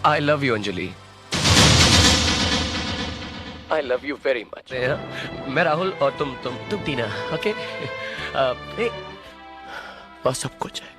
I love you, Anjali. I love you very much. मैं राहुल और तुम टीना, okay? बस सब कुछ है.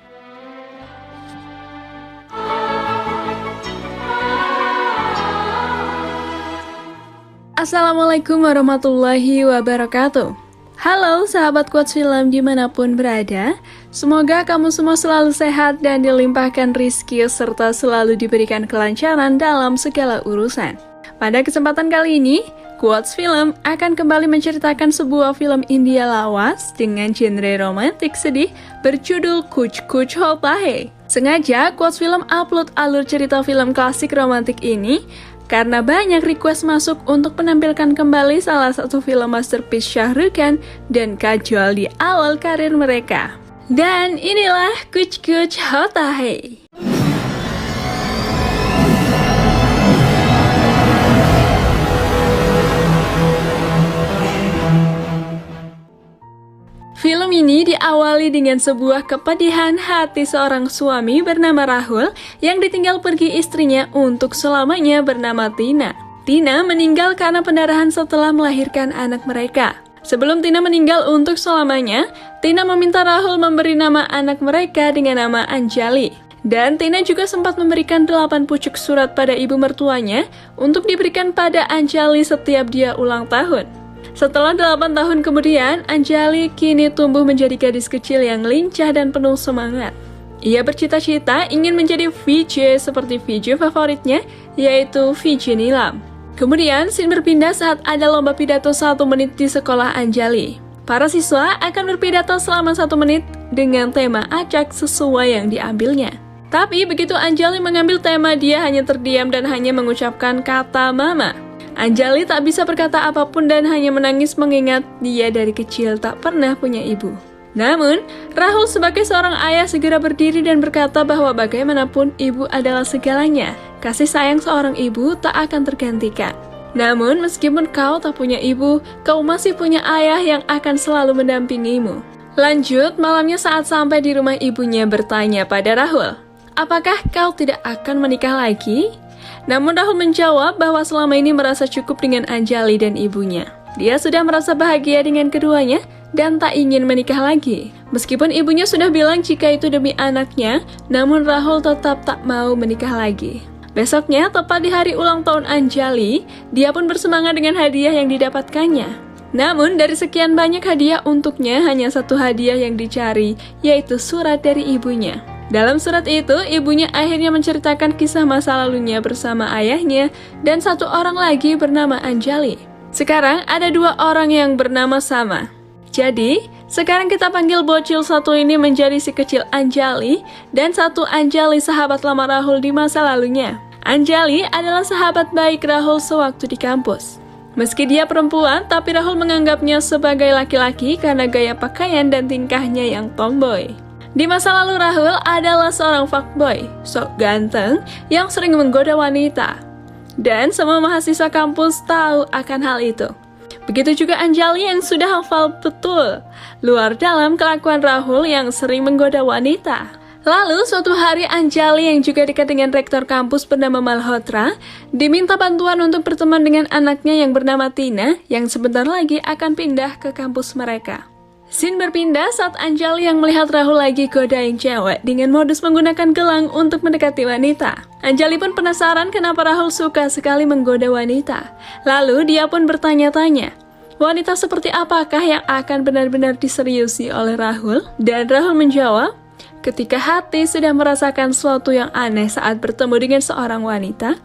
Assalamualaikum warahmatullahi wabarakatuh. Halo sahabat Quotes Film dimanapun berada. Semoga kamu semua selalu sehat dan dilimpahkan rizki serta selalu diberikan kelancaran dalam segala urusan. Pada kesempatan kali ini, Quotes Film akan kembali menceritakan sebuah film India lawas dengan genre romantik sedih berjudul Kuch Kuch Hota Hai. Sengaja Quotes Film upload alur cerita film klasik romantik ini karena banyak request masuk untuk menampilkan kembali salah satu film masterpiece Shah Rukh Khan dan Kajol di awal karir mereka. Dan inilah Kuch Kuch Hota Hai. Film ini diawali dengan sebuah kepedihan hati seorang suami bernama Rahul yang ditinggal pergi istrinya untuk selamanya bernama Tina. Tina meninggal karena pendarahan setelah melahirkan anak mereka. Sebelum Tina meninggal untuk selamanya, Tina meminta Rahul memberi nama anak mereka dengan nama Anjali. Dan Tina juga sempat memberikan 8 pucuk surat pada ibu mertuanya untuk diberikan pada Anjali setiap dia ulang tahun. Setelah 8 tahun kemudian, Anjali kini tumbuh menjadi gadis kecil yang lincah dan penuh semangat. Ia bercita-cita ingin menjadi VJ seperti VJ favoritnya, yaitu VJ Nilam. Kemudian, scene berpindah saat ada lomba pidato 1 menit di sekolah Anjali. Para siswa akan berpidato selama 1 menit dengan tema acak sesuai yang diambilnya. Tapi begitu Anjali mengambil tema, dia hanya terdiam dan hanya mengucapkan kata mama. Anjali tak bisa berkata apapun dan hanya menangis mengingat dia dari kecil tak pernah punya ibu. Namun, Rahul sebagai seorang ayah segera berdiri dan berkata bahwa bagaimanapun ibu adalah segalanya. Kasih sayang seorang ibu tak akan tergantikan. Namun, meskipun kau tak punya ibu, kau masih punya ayah yang akan selalu mendampingimu. Lanjut, malamnya saat sampai di rumah ibunya bertanya pada Rahul, apakah kau tidak akan menikah lagi? Namun Rahul menjawab bahwa selama ini merasa cukup dengan Anjali dan ibunya. Dia sudah merasa bahagia dengan keduanya dan tak ingin menikah lagi. Meskipun ibunya sudah bilang jika itu demi anaknya, namun Rahul tetap tak mau menikah lagi. Besoknya, tepat di hari ulang tahun Anjali, dia pun bersemangat dengan hadiah yang didapatkannya. Namun dari sekian banyak hadiah untuknya, hanya satu hadiah yang dicari, yaitu surat dari ibunya. Dalam surat itu, ibunya akhirnya menceritakan kisah masa lalunya bersama ayahnya dan satu orang lagi bernama Anjali. Sekarang ada 2 orang yang bernama sama. Jadi, sekarang kita panggil bocil satu ini menjadi si kecil Anjali dan satu Anjali sahabat lama Rahul di masa lalunya. Anjali adalah sahabat baik Rahul sewaktu di kampus. Meski dia perempuan, tapi Rahul menganggapnya sebagai laki-laki karena gaya pakaian dan tingkahnya yang tomboy. Di masa lalu Rahul adalah seorang fuckboy, sok ganteng, yang sering menggoda wanita. Dan semua mahasiswa kampus tahu akan hal itu. Begitu juga Anjali yang sudah hafal betul luar dalam kelakuan Rahul yang sering menggoda wanita. Lalu suatu hari Anjali yang juga dekat dengan rektor kampus bernama Malhotra diminta bantuan untuk berteman dengan anaknya yang bernama Tina yang sebentar lagi akan pindah ke kampus mereka. Scene berpindah saat Anjali yang melihat Rahul lagi godain cewek dengan modus menggunakan gelang untuk mendekati wanita. Anjali pun penasaran kenapa Rahul suka sekali menggoda wanita. Lalu dia pun bertanya-tanya, wanita seperti apakah yang akan benar-benar diseriusi oleh Rahul? Dan Rahul menjawab, ketika hati sudah merasakan sesuatu yang aneh saat bertemu dengan seorang wanita.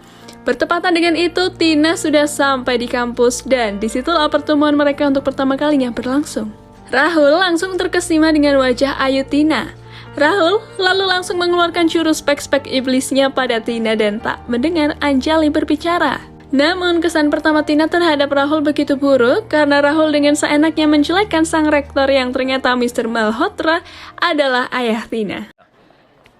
Bertepatan dengan itu, Tina sudah sampai di kampus dan disitulah pertemuan mereka untuk pertama kalinya berlangsung. Rahul langsung terkesima dengan wajah ayu Tina. Rahul lalu langsung mengeluarkan jurus spek-spek iblisnya pada Tina dan tak mendengar Anjali berbicara. Namun kesan pertama Tina terhadap Rahul begitu buruk karena Rahul dengan seenaknya menjelekkan sang rektor yang ternyata Mr. Malhotra adalah ayah Tina.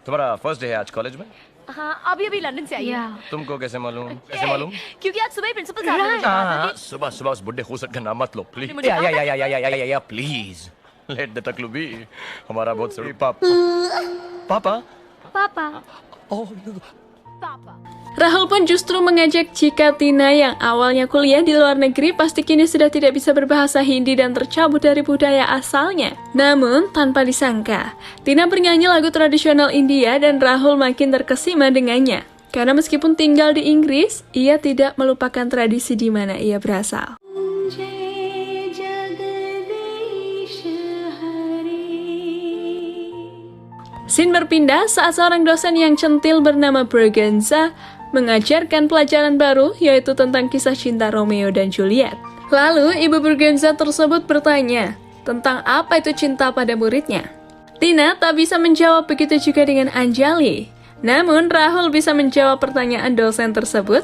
तुम्हारा first day है आज कॉलेज में? हाँ अभी अभी लंदन से आई है। तुमको कैसे मालूम? कैसे मालूम? क्योंकि आज सुबह ही प्रिंसिपल साहब ने मुझे कहा था कि सुबह सुबह उस बुड्ढे खूसट का नाम मत लो प्लीज। मुझे कहा था या प्लीज लेट द टकलू बी। हमारा बहुत सॉरी पापा। पापा पापा ओह पापा Rahul pun justru mengajak jika Tina yang awalnya kuliah di luar negeri pasti kini sudah tidak bisa berbahasa Hindi dan tercabut dari budaya asalnya. Namun, tanpa disangka, Tina bernyanyi lagu tradisional India dan Rahul makin terkesima dengannya. Karena meskipun tinggal di Inggris, ia tidak melupakan tradisi di mana ia berasal. Scene berpindah saat seorang dosen yang centil bernama Braganza mengajarkan pelajaran baru yaitu tentang kisah cinta Romeo dan Juliet. Lalu ibu Braganza tersebut bertanya tentang apa itu cinta pada muridnya. Tina tak bisa menjawab, begitu juga dengan Anjali. Namun Rahul bisa menjawab pertanyaan dosen tersebut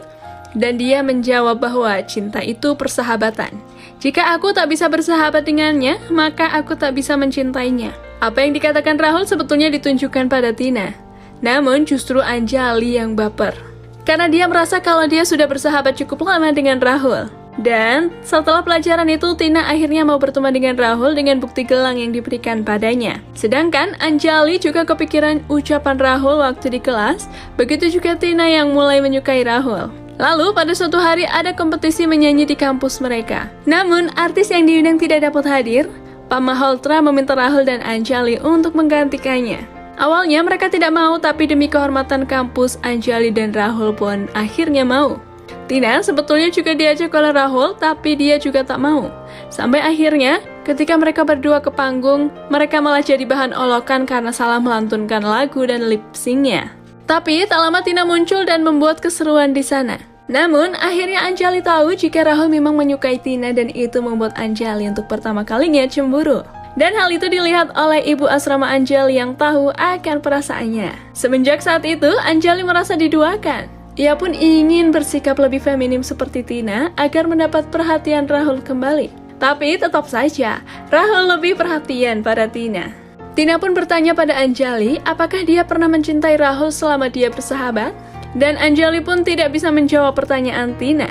dan dia menjawab bahwa cinta itu persahabatan. Jika aku tak bisa bersahabat dengannya, maka aku tak bisa mencintainya. Apa yang dikatakan Rahul sebetulnya ditunjukkan pada Tina. Namun justru Anjali yang baper. Karena dia merasa kalau dia sudah bersahabat cukup lama dengan Rahul. Dan setelah pelajaran itu, Tina akhirnya mau berteman dengan Rahul dengan bukti gelang yang diberikan padanya. Sedangkan Anjali juga kepikiran ucapan Rahul waktu di kelas, begitu juga Tina yang mulai menyukai Rahul. Lalu pada suatu hari ada kompetisi menyanyi di kampus mereka. Namun artis yang diundang tidak dapat hadir. Pak Malhotra meminta Rahul dan Anjali untuk menggantikannya. Awalnya mereka tidak mau, tapi demi kehormatan kampus, Anjali dan Rahul pun akhirnya mau. Tina sebetulnya juga diajak oleh Rahul, tapi dia juga tak mau. Sampai akhirnya, ketika mereka berdua ke panggung, mereka malah jadi bahan olokan karena salah melantunkan lagu dan lip sync-nya. Tapi tak lama Tina muncul dan membuat keseruan di sana. Namun, akhirnya Anjali tahu jika Rahul memang menyukai Tina dan itu membuat Anjali untuk pertama kalinya cemburu. Dan hal itu dilihat oleh ibu asrama Anjali yang tahu akan perasaannya. Semenjak saat itu, Anjali merasa diduakan. Ia pun ingin bersikap lebih feminim seperti Tina agar mendapat perhatian Rahul kembali. Tapi tetap saja, Rahul lebih perhatian pada Tina. Tina pun bertanya pada Anjali apakah dia pernah mencintai Rahul selama dia bersahabat. Dan Anjali pun tidak bisa menjawab pertanyaan Tina.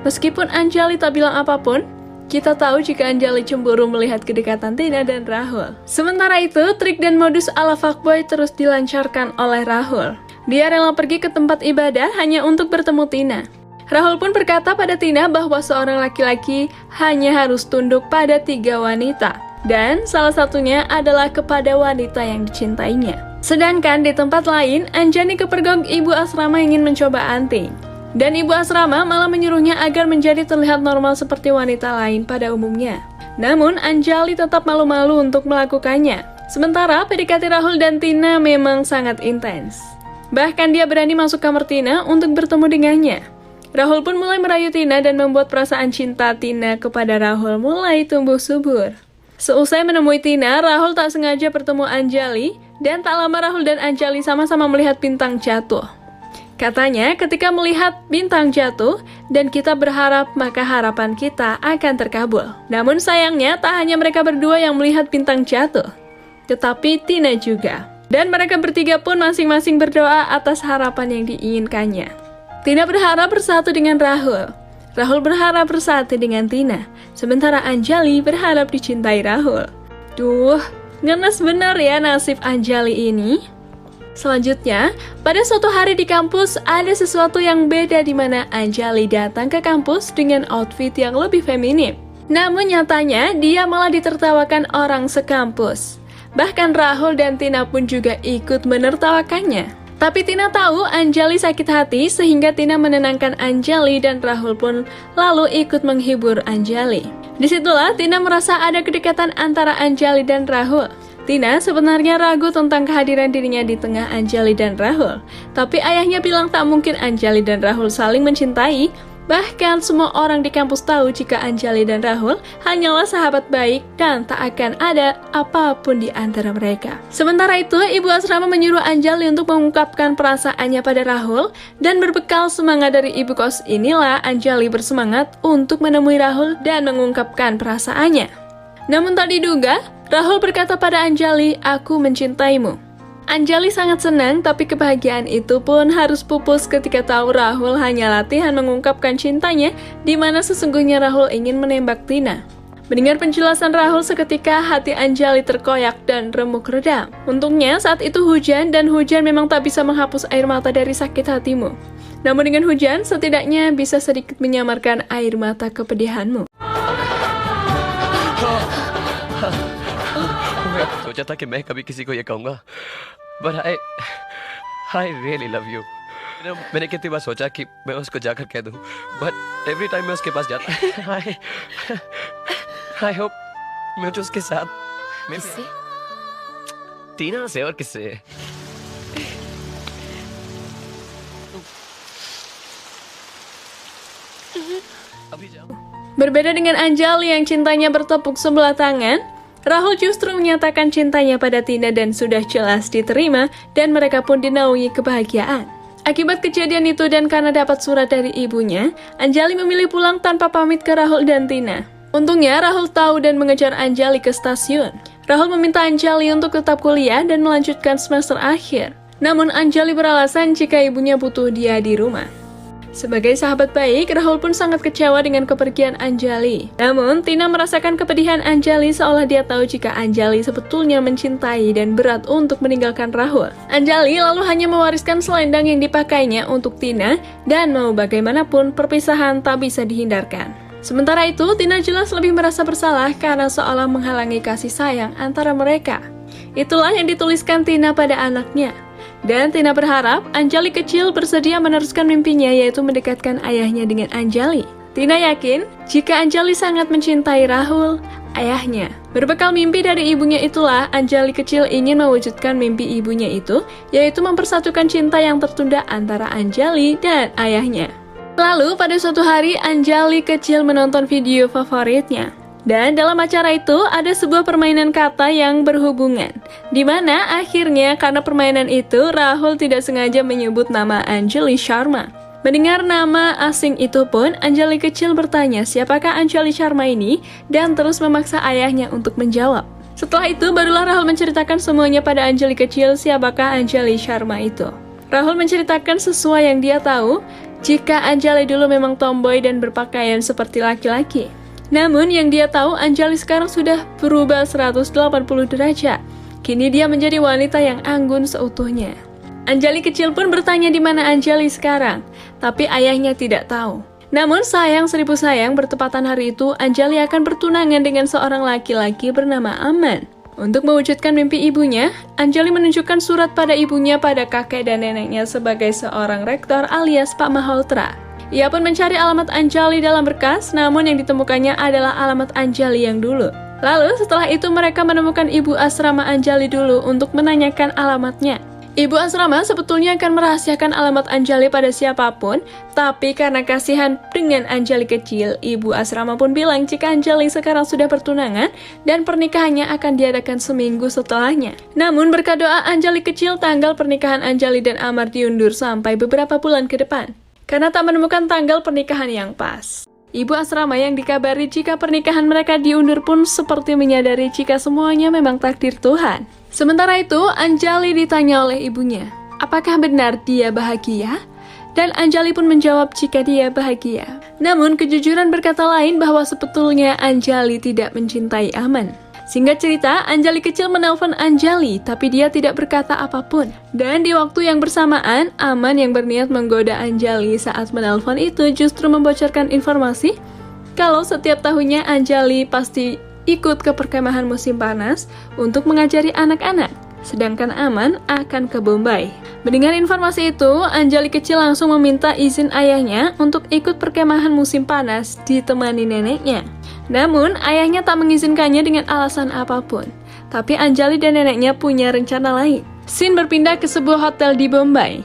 Meskipun Anjali tak bilang apapun, kita tahu jika Anjali cemburu melihat kedekatan Tina dan Rahul. Sementara itu, trik dan modus ala fuckboy terus dilancarkan oleh Rahul. Dia rela pergi ke tempat ibadah hanya untuk bertemu Tina. Rahul pun berkata pada Tina bahwa seorang laki-laki hanya harus tunduk pada 3 wanita. Dan salah satunya adalah kepada wanita yang dicintainya. Sedangkan di tempat lain, Anjani kepergok ibu asrama ingin mencoba anting. Dan ibu asrama malah menyuruhnya agar menjadi terlihat normal seperti wanita lain pada umumnya. Namun Anjali tetap malu-malu untuk melakukannya. Sementara PDKT Rahul dan Tina memang sangat intens. Bahkan dia berani masuk kamar Tina untuk bertemu dengannya. Rahul pun mulai merayu Tina dan membuat perasaan cinta Tina kepada Rahul mulai tumbuh subur. Seusai menemui Tina, Rahul tak sengaja bertemu Anjali dan tak lama Rahul dan Anjali sama-sama melihat bintang jatuh. Katanya, ketika melihat bintang jatuh dan kita berharap, maka harapan kita akan terkabul. Namun sayangnya, tak hanya mereka berdua yang melihat bintang jatuh, tetapi Tina juga. Dan mereka bertiga pun masing-masing berdoa atas harapan yang diinginkannya. Tina berharap bersatu dengan Rahul. Rahul berharap bersatu dengan Tina. Sementara Anjali berharap dicintai Rahul. Duh, ngenes benar ya nasib Anjali ini. Selanjutnya, pada suatu hari di kampus ada sesuatu yang beda di mana Anjali datang ke kampus dengan outfit yang lebih feminim. Namun nyatanya dia malah ditertawakan orang sekampus. Bahkan Rahul dan Tina pun juga ikut menertawakannya. Tapi Tina tahu Anjali sakit hati sehingga Tina menenangkan Anjali dan Rahul pun lalu ikut menghibur Anjali. Disitulah Tina merasa ada kedekatan antara Anjali dan Rahul. Tina sebenarnya ragu tentang kehadiran dirinya di tengah Anjali dan Rahul. Tapi ayahnya bilang tak mungkin Anjali dan Rahul saling mencintai. Bahkan semua orang di kampus tahu jika Anjali dan Rahul hanyalah sahabat baik dan tak akan ada apapun di antara mereka. Sementara itu, ibu asrama menyuruh Anjali untuk mengungkapkan perasaannya pada Rahul dan berbekal semangat dari ibu kos inilah Anjali bersemangat untuk menemui Rahul dan mengungkapkan perasaannya. Namun tak diduga, Rahul berkata pada Anjali, "Aku mencintaimu." Anjali sangat senang, tapi kebahagiaan itu pun harus pupus ketika tahu Rahul hanya latihan mengungkapkan cintanya, di mana sesungguhnya Rahul ingin menembak Tina. Mendengar penjelasan Rahul seketika hati Anjali terkoyak dan remuk redam. Untungnya saat itu hujan dan hujan memang tak bisa menghapus air mata dari sakit hatimu. Namun dengan hujan, setidaknya bisa sedikit menyamarkan air mata kepedihanmu. मैं सोचा था कि मैं कभी किसी को ये कहूँगा, but I really love you. मैंने कितनी बार सोचा कि मैं उसको जाकर कह दूँ, but every time मैं उसके पास जाता I hope मुझे उसके साथ किससे? टीना से और किससे? अभी जाओ. Berbeda dengan Anjali yang cintanya bertepuk sebelah tangan, Rahul justru menyatakan cintanya pada Tina dan sudah jelas diterima dan mereka pun dinaungi kebahagiaan. Akibat kejadian itu dan karena dapat surat dari ibunya, Anjali memilih pulang tanpa pamit ke Rahul dan Tina. Untungnya Rahul tahu dan mengejar Anjali ke stasiun. Rahul meminta Anjali untuk tetap kuliah dan melanjutkan semester akhir. Namun Anjali beralasan jika ibunya butuh dia di rumah. Sebagai sahabat baik, Rahul pun sangat kecewa dengan kepergian Anjali. Namun, Tina merasakan kepedihan Anjali seolah dia tahu jika Anjali sebetulnya mencintai dan berat untuk meninggalkan Rahul. Anjali lalu hanya mewariskan selendang yang dipakainya untuk Tina dan mau bagaimanapun perpisahan tak bisa dihindarkan. Sementara itu, Tina jelas lebih merasa bersalah karena seolah menghalangi kasih sayang antara mereka. Itulah yang dituliskan Tina pada anaknya. Dan Tina berharap Anjali kecil bersedia meneruskan mimpinya yaitu mendekatkan ayahnya dengan Anjali. Tina yakin jika Anjali sangat mencintai Rahul, ayahnya. Berbekal mimpi dari ibunya itulah Anjali kecil ingin mewujudkan mimpi ibunya itu, yaitu mempersatukan cinta yang tertunda antara Anjali dan ayahnya. Lalu pada suatu hari Anjali kecil menonton video favoritnya. Dan dalam acara itu ada sebuah permainan kata yang berhubungan, di mana akhirnya karena permainan itu Rahul tidak sengaja menyebut nama Anjali Sharma. Mendengar nama asing itu pun Anjali kecil bertanya siapakah Anjali Sharma ini dan terus memaksa ayahnya untuk menjawab. Setelah itu barulah Rahul menceritakan semuanya pada Anjali kecil siapakah Anjali Sharma itu. Rahul menceritakan sesuai yang dia tahu jika Anjali dulu memang tomboy dan berpakaian seperti laki-laki. Namun yang dia tahu Anjali sekarang sudah berubah 180 derajat. Kini dia menjadi wanita yang anggun seutuhnya. Anjali kecil pun bertanya di mana Anjali sekarang, tapi ayahnya tidak tahu. Namun sayang seribu sayang bertepatan hari itu Anjali akan bertunangan dengan seorang laki-laki bernama Aman. Untuk mewujudkan mimpi ibunya, Anjali menunjukkan surat pada ibunya pada kakek dan neneknya sebagai seorang rektor alias Pak Malhotra. Ia pun mencari alamat Anjali dalam berkas, namun yang ditemukannya adalah alamat Anjali yang dulu. Lalu setelah itu mereka menemukan ibu asrama Anjali dulu untuk menanyakan alamatnya. Ibu asrama sebetulnya akan merahasiakan alamat Anjali pada siapapun, tapi karena kasihan dengan Anjali kecil, ibu asrama pun bilang jika Anjali sekarang sudah bertunangan dan pernikahannya akan diadakan seminggu setelahnya. Namun berkat doa Anjali kecil, tanggal pernikahan Anjali dan Amar diundur sampai beberapa bulan ke depan, karena tak menemukan tanggal pernikahan yang pas. Ibu asrama yang dikabari jika pernikahan mereka diundur pun seperti menyadari jika semuanya memang takdir Tuhan. Sementara itu, Anjali ditanya oleh ibunya, apakah benar dia bahagia? Dan Anjali pun menjawab jika dia bahagia. Namun kejujuran berkata lain bahwa sebetulnya Anjali tidak mencintai Aman. Singkat cerita, Anjali kecil menelpon Anjali, tapi dia tidak berkata apapun. Dan di waktu yang bersamaan, Aman yang berniat menggoda Anjali saat menelpon itu justru membocorkan informasi kalau setiap tahunnya Anjali pasti ikut ke perkemahan musim panas untuk mengajari anak-anak, sedangkan Aman akan ke Bombay. Mendengar informasi itu, Anjali kecil langsung meminta izin ayahnya untuk ikut perkemahan musim panas ditemani neneknya. Namun, ayahnya tak mengizinkannya dengan alasan apapun. Tapi Anjali dan neneknya punya rencana lain. Scene berpindah ke sebuah hotel di Bombay.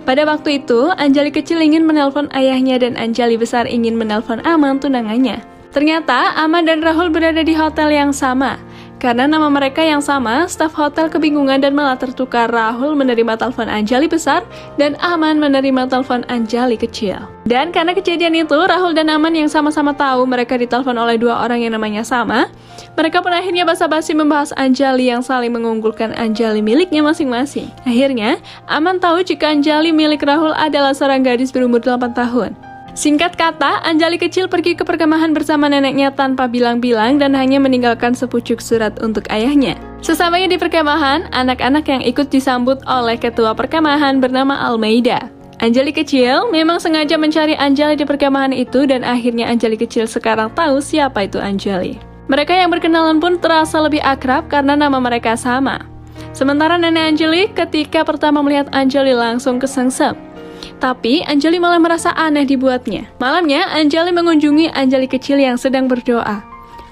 Pada waktu itu, Anjali kecil ingin menelpon ayahnya dan Anjali besar ingin menelpon Aman tunangannya. Ternyata, Aman dan Rahul berada di hotel yang sama. Karena nama mereka yang sama, staf hotel kebingungan dan malah tertukar. Rahul menerima telepon Anjali besar dan Aman menerima telepon Anjali kecil. Dan karena kejadian itu, Rahul dan Aman yang sama-sama tahu mereka ditelepon oleh dua orang yang namanya sama, mereka pun akhirnya basa-basi membahas Anjali yang saling mengunggulkan Anjali miliknya masing-masing. Akhirnya, Aman tahu jika Anjali milik Rahul adalah seorang gadis berumur 8 tahun. Singkat kata, Anjali kecil pergi ke perkemahan bersama neneknya tanpa bilang-bilang dan hanya meninggalkan sepucuk surat untuk ayahnya. Sesamanya di perkemahan, anak-anak yang ikut disambut oleh ketua perkemahan bernama Almeida. Anjali kecil memang sengaja mencari Anjali di perkemahan itu dan akhirnya Anjali kecil sekarang tahu siapa itu Anjali. Mereka yang berkenalan pun terasa lebih akrab karena nama mereka sama. Sementara nenek Anjali ketika pertama melihat Anjali langsung kesengsem. Tapi Anjali malah merasa aneh dibuatnya. Malamnya Anjali mengunjungi Anjali kecil yang sedang berdoa.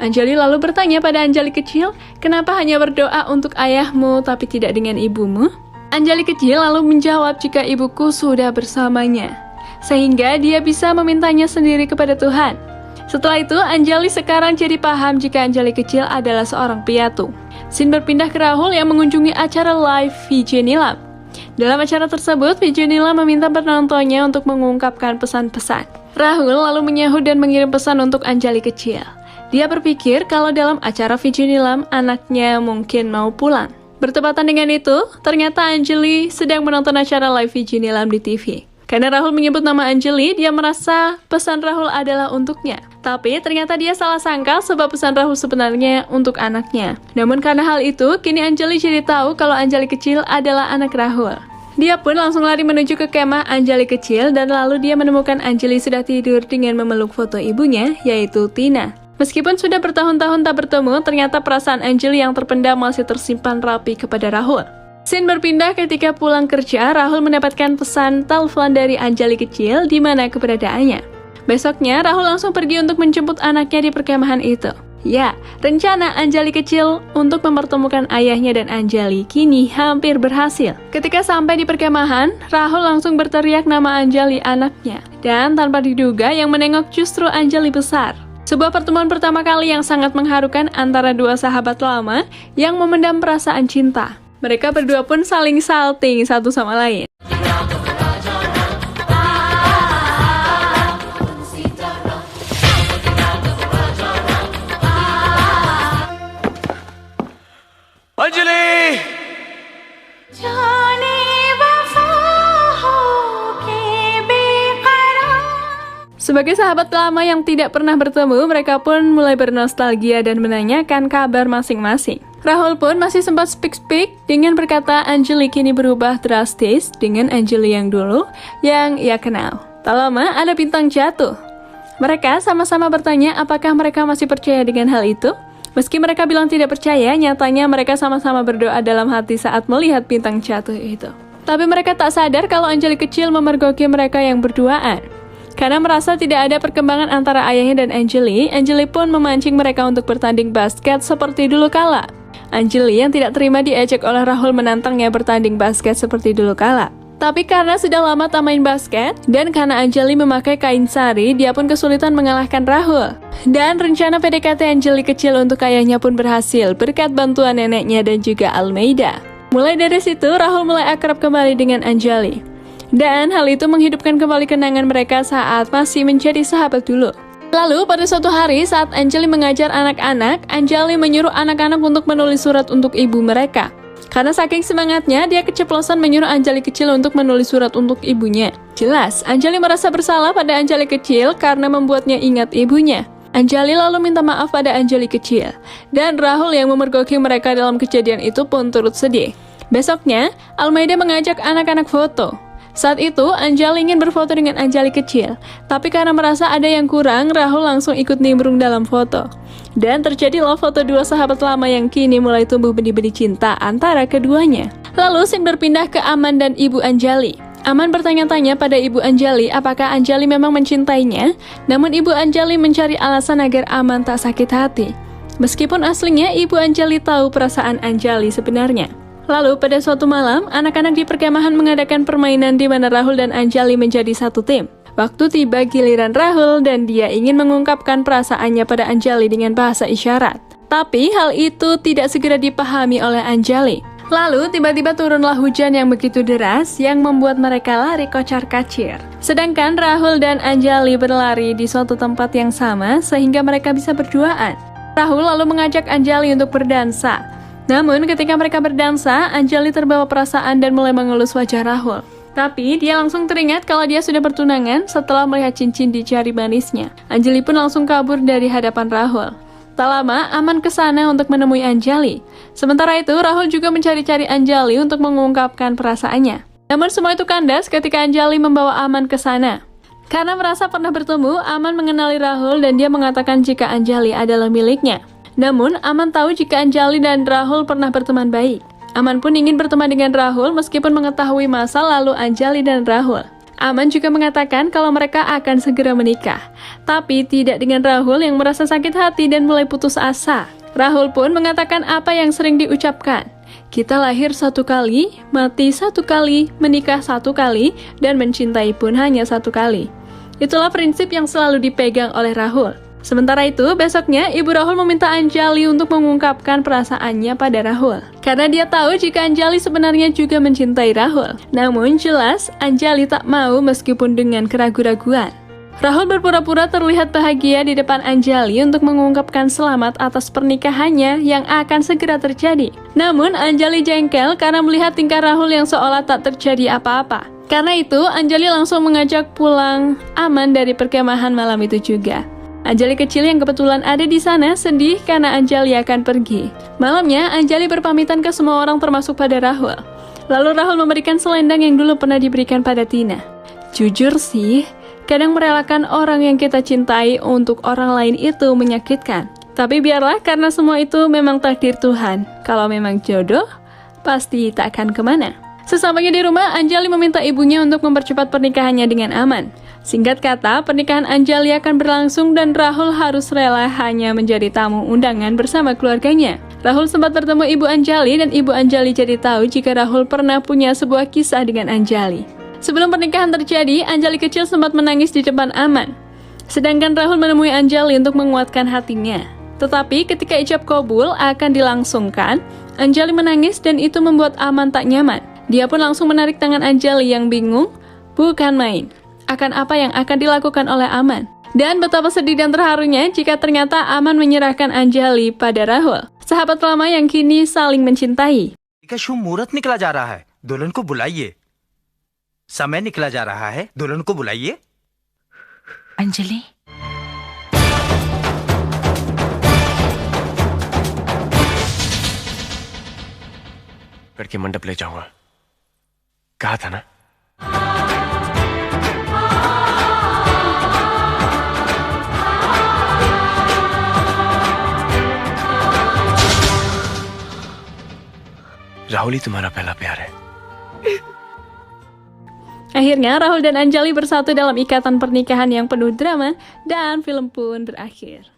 Anjali lalu bertanya pada Anjali kecil, kenapa hanya berdoa untuk ayahmu tapi tidak dengan ibumu? Anjali kecil lalu menjawab jika ibuku sudah bersamanya, sehingga dia bisa memintanya sendiri kepada Tuhan. Setelah itu, Anjali sekarang jadi paham jika Anjali kecil adalah seorang piatu. Scene berpindah ke Rahul yang mengunjungi acara live VJ Nilam. Dalam acara tersebut, VJ Nilam meminta penontonnya untuk mengungkapkan pesan-pesan. Rahul lalu menyahut dan mengirim pesan untuk Anjali kecil. Dia berpikir kalau dalam acara VJ Nilam, anaknya mungkin mau pulang. Bertepatan dengan itu, ternyata Anjali sedang menonton acara live VJ Nilam di TV. Karena Rahul menyebut nama Anjali, dia merasa pesan Rahul adalah untuknya. Tapi ternyata dia salah sangka sebab pesan Rahul sebenarnya untuk anaknya. Namun karena hal itu, kini Anjali jadi tahu kalau Anjali kecil adalah anak Rahul. Dia pun langsung lari menuju ke kemah Anjali kecil dan lalu dia menemukan Anjali sudah tidur dengan memeluk foto ibunya, yaitu Tina. Meskipun sudah bertahun-tahun tak bertemu, ternyata perasaan Anjali yang terpendam masih tersimpan rapi kepada Rahul. Scene berpindah ketika pulang kerja, Rahul mendapatkan pesan telepon dari Anjali kecil di mana keberadaannya. Besoknya, Rahul langsung pergi untuk menjemput anaknya di perkemahan itu. Ya, rencana Anjali kecil untuk mempertemukan ayahnya dan Anjali kini hampir berhasil. Ketika sampai di perkemahan, Rahul langsung berteriak nama Anjali anaknya. Dan tanpa diduga, yang menengok justru Anjali besar. Sebuah pertemuan pertama kali yang sangat mengharukan antara dua sahabat lama yang memendam perasaan cinta. Mereka berdua pun saling salting satu sama lain. Anjali! Sebagai sahabat lama yang tidak pernah bertemu, mereka pun mulai bernostalgia dan menanyakan kabar masing-masing. Rahul pun masih sempat speak-speak dengan berkata Anjali kini berubah drastis dengan Anjali yang dulu yang ia kenal. Tak lama ada bintang jatuh. Mereka sama-sama bertanya apakah mereka masih percaya dengan hal itu. Meski mereka bilang tidak percaya, nyatanya mereka sama-sama berdoa dalam hati saat melihat bintang jatuh itu. Tapi mereka tak sadar kalau Anjali kecil memergoki mereka yang berduaan. Karena merasa tidak ada perkembangan antara ayahnya dan Anjali, Anjali pun memancing mereka untuk bertanding basket seperti dulu kala. Anjali yang tidak terima diejek oleh Rahul menantangnya bertanding basket seperti dulu kala. Tapi karena sudah lama tak main basket, dan karena Anjali memakai kain sari, dia pun kesulitan mengalahkan Rahul. Dan rencana PDKT Anjali kecil untuk ayahnya pun berhasil berkat bantuan neneknya dan juga Almeida. Mulai dari situ, Rahul mulai akrab kembali dengan Anjali. Dan hal itu menghidupkan kembali kenangan mereka saat masih menjadi sahabat dulu. Lalu pada suatu hari saat Anjali mengajar anak-anak, Anjali menyuruh anak-anak untuk menulis surat untuk ibu mereka. Karena saking semangatnya, dia keceplosan menyuruh Anjali kecil untuk menulis surat untuk ibunya. Jelas, Anjali merasa bersalah pada Anjali kecil karena membuatnya ingat ibunya. Anjali lalu minta maaf pada Anjali kecil. Dan Rahul yang memergoki mereka dalam kejadian itu pun turut sedih. Besoknya, Almeida mengajak anak-anak foto. Saat itu, Anjali ingin berfoto dengan Anjali kecil, tapi karena merasa ada yang kurang, Rahul langsung ikut nimbrung dalam foto. Dan terjadilah foto dua sahabat lama yang kini mulai tumbuh benih-benih cinta antara keduanya. Lalu, scene berpindah ke Aman dan Ibu Anjali. Aman bertanya-tanya pada Ibu Anjali apakah Anjali memang mencintainya, namun Ibu Anjali mencari alasan agar Aman tak sakit hati. Meskipun aslinya Ibu Anjali tahu perasaan Anjali sebenarnya. Lalu pada suatu malam, anak-anak di perkemahan mengadakan permainan di mana Rahul dan Anjali menjadi satu tim. Waktu tiba giliran Rahul dan dia ingin mengungkapkan perasaannya pada Anjali dengan bahasa isyarat. Tapi hal itu tidak segera dipahami oleh Anjali. Lalu tiba-tiba turunlah hujan yang begitu deras yang membuat mereka lari kocar-kacir. Sedangkan Rahul dan Anjali berlari di suatu tempat yang sama sehingga mereka bisa berduaan. Rahul lalu mengajak Anjali untuk berdansa. Namun ketika mereka berdansa, Anjali terbawa perasaan dan mulai mengelus wajah Rahul. Tapi dia langsung teringat kalau dia sudah bertunangan setelah melihat cincin di jari manisnya. Anjali pun langsung kabur dari hadapan Rahul. Tak lama, Aman ke sana untuk menemui Anjali. Sementara itu, Rahul juga mencari-cari Anjali untuk mengungkapkan perasaannya. Namun semua itu kandas ketika Anjali membawa Aman ke sana. Karena merasa pernah bertemu, Aman mengenali Rahul dan dia mengatakan jika Anjali adalah miliknya. Namun, Aman tahu jika Anjali dan Rahul pernah berteman baik. Aman pun ingin berteman dengan Rahul meskipun mengetahui masa lalu Anjali dan Rahul. Aman juga mengatakan kalau mereka akan segera menikah. Tapi tidak dengan Rahul yang merasa sakit hati dan mulai putus asa. Rahul pun mengatakan apa yang sering diucapkan. Kita lahir satu kali, mati satu kali, menikah satu kali, dan mencintai pun hanya satu kali. Itulah prinsip yang selalu dipegang oleh Rahul. Sementara itu, besoknya Ibu Rahul meminta Anjali untuk mengungkapkan perasaannya pada Rahul. Karena dia tahu jika Anjali sebenarnya juga mencintai Rahul. Namun jelas, Anjali tak mau meskipun dengan keraguan-raguan. Rahul berpura-pura terlihat bahagia di depan Anjali untuk mengungkapkan selamat atas pernikahannya yang akan segera terjadi. Namun, Anjali jengkel karena melihat tingkah Rahul yang seolah tak terjadi apa-apa. Karena itu, Anjali langsung mengajak pulang Aman dari perkemahan malam itu juga. Anjali kecil yang kebetulan ada di sana sedih karena Anjali akan pergi. Malamnya, Anjali berpamitan ke semua orang termasuk pada Rahul. Lalu Rahul memberikan selendang yang dulu pernah diberikan pada Tina. Jujur sih, kadang merelakan orang yang kita cintai untuk orang lain itu menyakitkan. Tapi biarlah karena semua itu memang takdir Tuhan. Kalau memang jodoh, pasti tak akan kemana. Sesampainya di rumah, Anjali meminta ibunya untuk mempercepat pernikahannya dengan Aman. Singkat kata, pernikahan Anjali akan berlangsung dan Rahul harus rela hanya menjadi tamu undangan bersama keluarganya. Rahul sempat bertemu Ibu Anjali dan Ibu Anjali jadi tahu jika Rahul pernah punya sebuah kisah dengan Anjali. Sebelum pernikahan terjadi, Anjali kecil sempat menangis di depan Aman. Sedangkan Rahul menemui Anjali untuk menguatkan hatinya. Tetapi ketika ijab kabul akan dilangsungkan, Anjali menangis dan itu membuat Aman tak nyaman. Dia pun langsung menarik tangan Anjali yang bingung, bukan main, akan apa yang akan dilakukan oleh Aman. Dan betapa sedih dan terharunya jika ternyata Aman menyerahkan Anjali pada Rahul, sahabat lama yang kini saling mencintai. का शुभ मुहूर्त निकला जा रहा है, दुल्हन को बुलाइए। समय निकला जा रहा है, दुल्हन को बुलाइए। अंजलि, लड़की मंडप ले जाऊंगा, कहा था ना। राहुल ही तुम्हारा पहला प्यार है। Akhirnya Rahul dan Anjali bersatu dalam ikatan pernikahan yang penuh drama dan film pun berakhir.